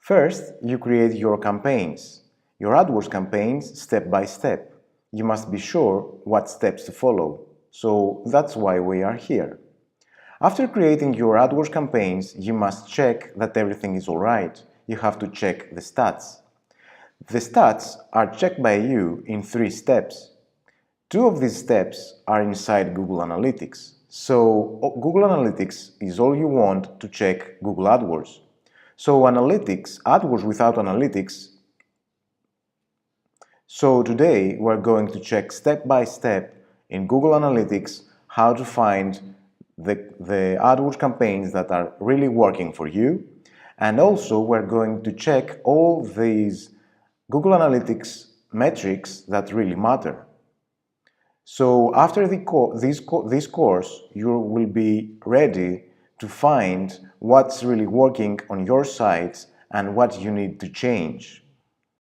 First, you create your campaigns, your AdWords campaigns step by step. You must be sure what steps to follow, so that's why we are here. After creating your AdWords campaigns, you must check that everything is alright. You have to check the stats. The stats are checked by you in 3 steps. 2 of these steps are inside Google Analytics. So Google Analytics is all you want to check Google AdWords. So AdWords without Analytics. So today we're going to check step by step in Google Analytics how to find the AdWords campaigns that are really working for you. And also we're going to check all these Google Analytics metrics that really matter. So after this course, you will be ready to find what's really working on your site and what you need to change.